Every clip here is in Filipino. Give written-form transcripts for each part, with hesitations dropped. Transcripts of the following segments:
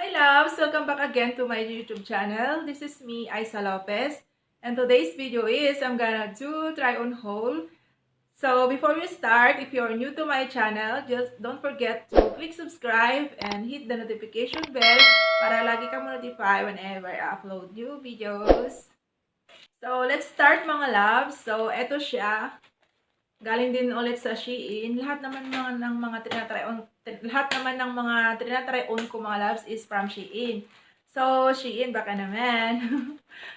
Hi loves! Welcome back again to my YouTube channel. This is me, Aizah Lopez. And today's video is I'm gonna do try on haul. So before we start, if you're new to my channel, just don't forget to click subscribe and hit the notification bell para lagi kang notify whenever I upload new videos. So let's start mga loves. So eto siya. Galing din ulit sa Shein. Lahat naman ng mga tinatry on ko mga loves is from Shein. So, Shein baka naman.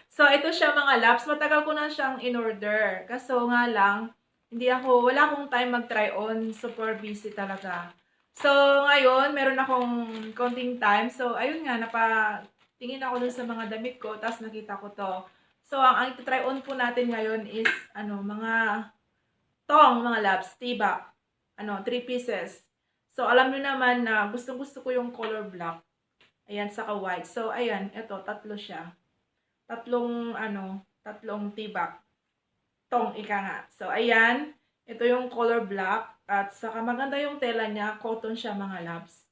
So, ito siya mga loves. Matagal ko na siyang in-order. Kaso nga lang, wala akong time mag-try on. Super busy talaga. So, ngayon, meron akong konting time. So, ayun nga, napatingin ako dun sa mga damit ko. Tapos nakita ko to. So, ang iti-try on po natin ngayon is, mga Thong, mga loves, tiba. 3 pieces. So, alam nyo naman na gusto ko yung color black. Ayan, saka white. So, ayan, ito, tatlo siya. Tatlong tibak. Thong, ika nga. So, ayan, ito yung color black. At saka maganda yung tela niya. Cotton siya, mga loves.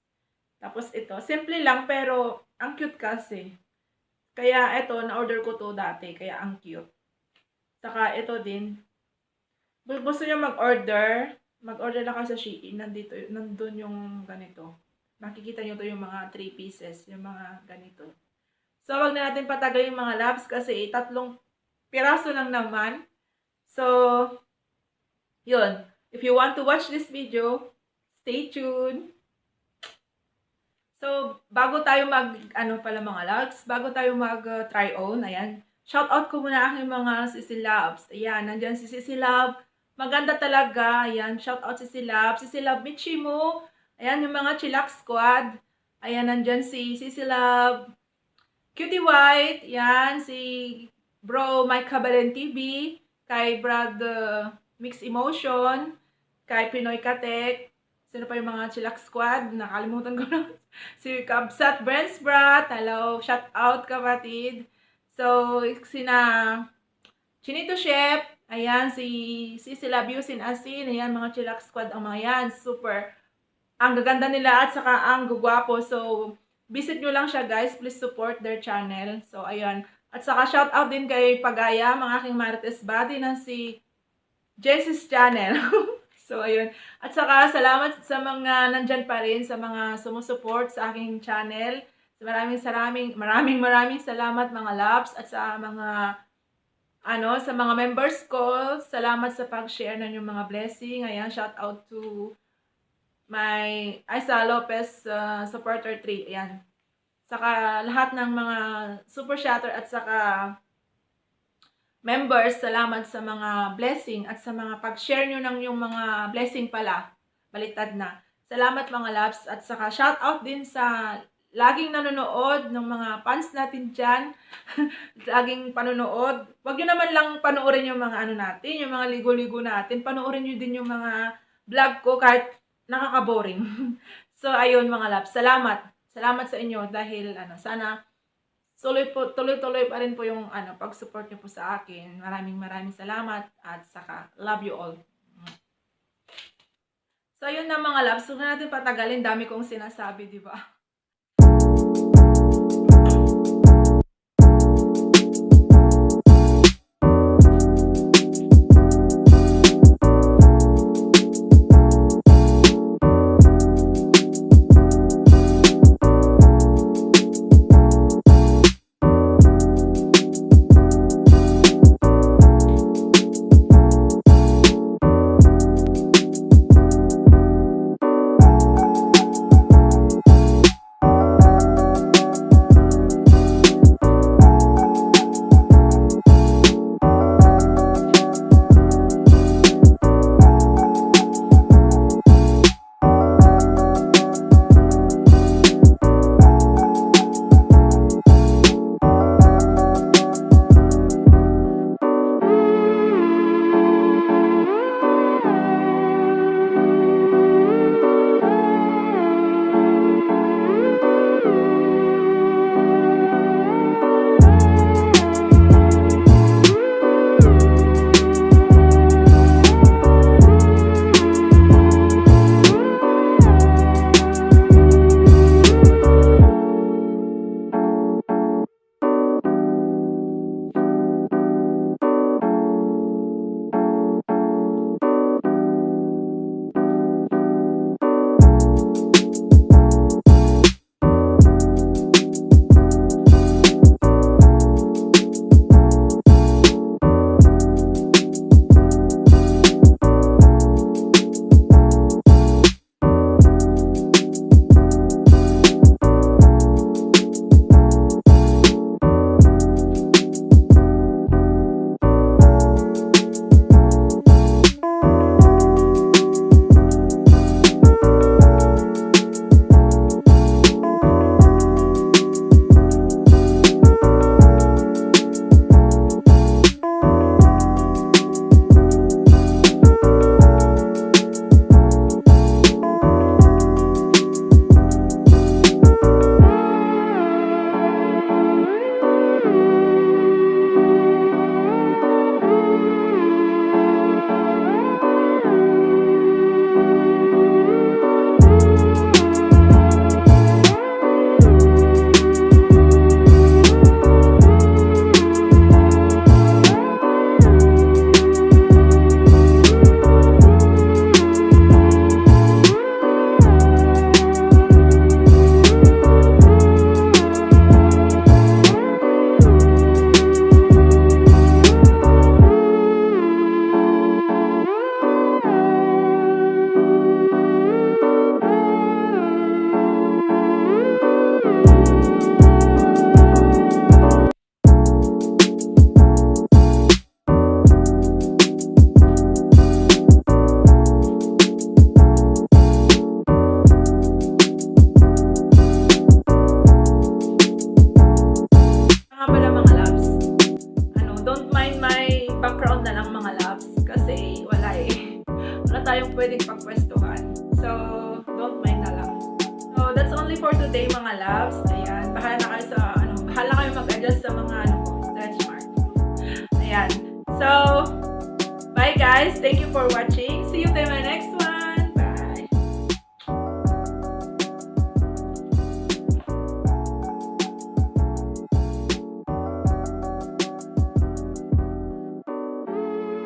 Tapos ito, simple lang, pero ang cute kasi. Kaya ito, na-order ko to dati. Kaya ang cute. Saka ito din. Gusto nyo mag-order lang kayo sa Shein. Nandun yung ganito. Makikita nyo to yung mga 3 pieces. Yung mga ganito. So, wag na natin patagalin yung mga loves kasi 3 piraso lang naman. So, yun. If you want to watch this video, stay tuned. So, bago tayo mga loves, bago tayo mag-try on, ayan. Shoutout ko muna aking mga Sisi Loves. Ayan, nandyan si Sisi Love. Maganda talaga. Ayan, shoutout Sisi Love. Sisi Love Michimo. Ayan, yung mga Chillax Squad. Ayan, nandyan si Sisi Love. Cutie White. Ayan, si Bro Mike Kabalen TV. Kay Brad Mixed Emotion. Kay Pinoy Katek. Sino pa yung mga Chillax Squad? Nakalimutan ko na. Si Kabsat Brands Brat. Hello, shoutout kapatid. So, sina Chinito Chef, ayan, si Sisi Love Yusin Asin, ayan, mga Chillax Squad ang mga yan, super. Ang gaganda nila at saka ang gugwapo. So, visit nyo lang siya guys, please support their channel. So, ayan. At saka shout out din kay Pagaya, mga aking Marites Body na si Jesse's channel. So, ayun. At saka, salamat sa mga nandyan pa rin, sa mga sumusuport sa aking channel. Maraming salamat mga loves at sa mga members ko. Salamat sa pag-share ng yung mga blessing. Ayan, shout out to my Aizah Lopez supporter 3. Ayan. Saka lahat ng mga super shatter at saka members, salamat sa mga blessing at sa mga pag-share nyo ng yung mga blessing pala. Baliktad na. Salamat mga loves at saka shout out din sa laging nanonood ng mga fans natin dyan. Laging panonood. Huwag nyo naman lang panoorin yung mga natin, yung mga ligo-ligo natin. Panoorin nyo din yung mga vlog ko kahit nakaka-boring. So, ayun mga loves. Salamat. Salamat sa inyo dahil sana tuloy-tuloy pa rin po yung pag-support nyo po sa akin. Maraming salamat at saka love you all. So, ayun na mga loves. Huwag na natin patagalin. Dami kong sinasabi, di ba? tayong pwedeng pagpwestuhan. So, don't mind na lang. So, that's only for today mga loves. Ayan, bahala kayo mag-adjust sa mga stretch mark. Ayan. So, bye guys. Thank you for watching. See you in my next one.